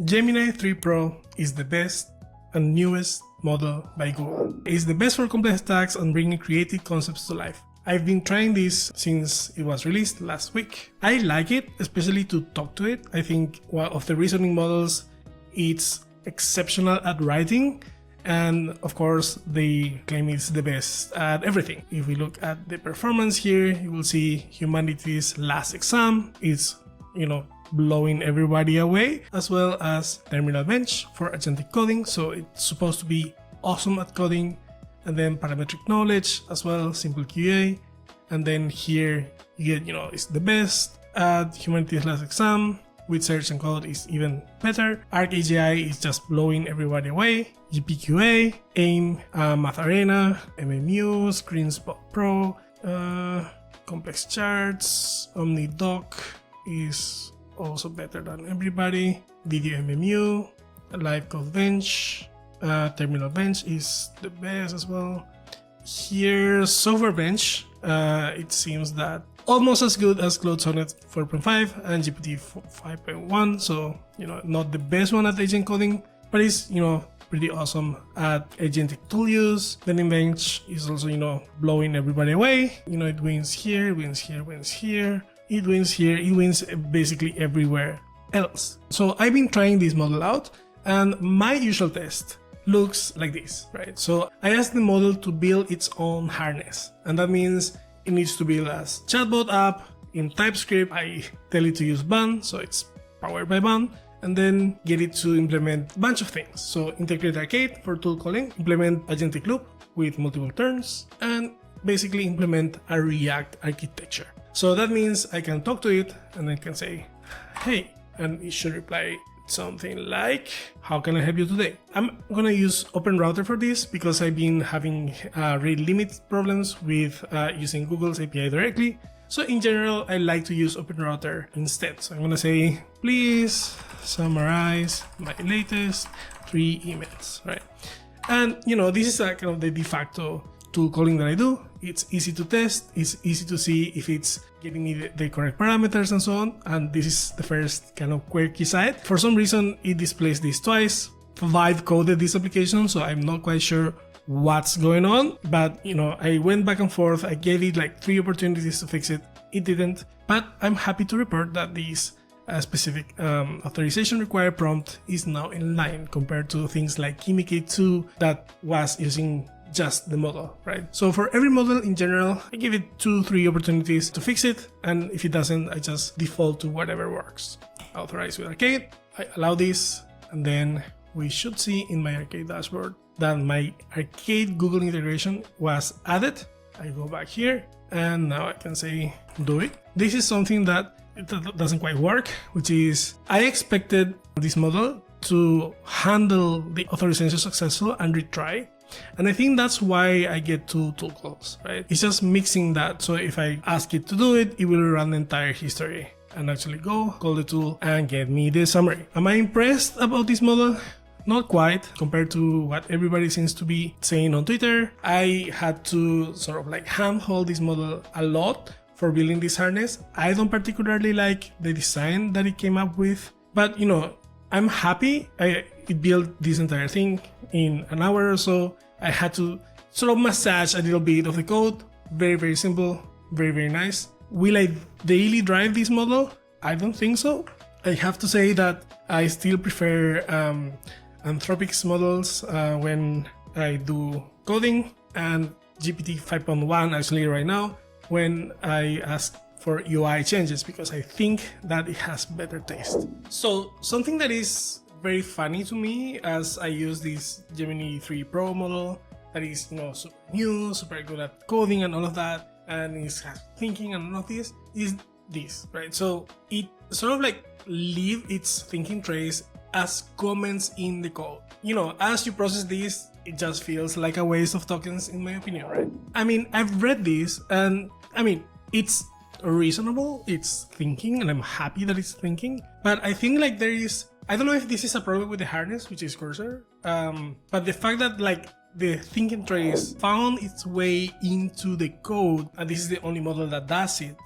Gemini 3 Pro is the best and newest model by Google. It's the best for complex tasks and bringing creative concepts to life. I've been trying this since it was released last week. I like it, especially to talk to it. I think one of the reasoning models, it's exceptional at writing, and of course they claim it's the best at everything. If we look at the performance here, you will see humanity's last exam is, blowing everybody away, as well as Terminal Bench for agentic coding, so it's supposed to be awesome at coding. And then parametric knowledge as well, simple QA. And then here you get, it's the best at humanity's last exam. With search and code is even better. ArcAGI is just blowing everybody away. GPQA, AIM, Math Arena, MMU, ScreenSpot Pro, complex charts, OmniDoc is also better than everybody. Video MMU, Live Code Bench, Terminal Bench is the best as well. Here, Software Bench, it seems that almost as good as Claude Sonnet 4.5 and GPT 5.1. So, not the best one at agent coding, but it's, pretty awesome at agentic tool use. Then Bench is also, blowing everybody away. It wins here, wins here, wins here. It wins here, it wins basically everywhere else. So I've been trying this model out, and my usual test looks like this, right? So I asked the model to build its own harness, and that means it needs to build a chatbot app in TypeScript. I tell it to use Bun, so it's powered by Bun, and then get it to implement a bunch of things. So integrate Arcade for tool calling, implement agentic loop with multiple turns, and basically implement a React architecture. So that means I can talk to it and I can say, hey, and it should reply something like, how can I help you today? I'm gonna use OpenRouter for this because I've been having rate limit problems with using Google's API directly. So in general, I like to use OpenRouter instead. So I'm gonna say, please summarize my latest 3 emails, right? And this is kind of the de facto tool calling that I do. It's easy to test, it's easy to see if it's giving me the correct parameters and so on. And this is the first kind of quirky side. For some reason, it displays this twice. Vive coded this application, so I'm not quite sure what's going on. But, I went back and forth. I gave it like 3 opportunities to fix it. It didn't. But I'm happy to report that this specific authorization required prompt is now in line compared to things like KimiK2 that was using just the model, right? So for every model in general, I give it 2-3 opportunities to fix it, and if it doesn't, I just default to whatever works. Authorize with Arcade, I allow this, and then we should see in my Arcade dashboard that my Arcade Google integration was added. I go back here, and now I can say, do it. This is something that it doesn't quite work, which is I expected this model to handle the authorization successful and retry. And I think that's why I get 2 tool calls, right? It's just mixing that. So if I ask it to do it, it will run the entire history and actually go, call the tool, and get me the summary. Am I impressed about this model? Not quite, compared to what everybody seems to be saying on Twitter. I had to sort of like handhold this model a lot for building this harness. I don't particularly like the design that it came up with, but I'm happy. It built this entire thing in an hour or so. I had to sort of massage a little bit of the code. Very, very simple, very, very nice. Will I daily drive this model? I don't think so. I have to say that I still prefer Anthropic's models when I do coding, and GPT 5.1 actually right now when I ask for UI changes, because I think that it has better taste. So something that is very funny to me as I use this Gemini 3 Pro model that is, super new, super good at coding and all of that, and is thinking and all of this, is this, right? So it sort of like leave its thinking trace as comments in the code. As you process this, it just feels like a waste of tokens in my opinion, right? I've read this and it's reasonable, it's thinking, and I'm happy that it's thinking, but I think like I don't know if this is a problem with the harness, which is Cursor, but the fact that like the thinking trace found its way into the code, and this is the only model that does it.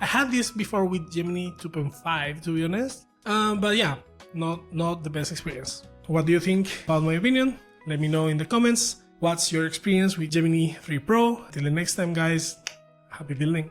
I had this before with Gemini 2.5, to be honest, but yeah, not the best experience. What do you think about my opinion? Let me know in the comments. What's your experience with Gemini 3 Pro? Till the next time, guys, happy building.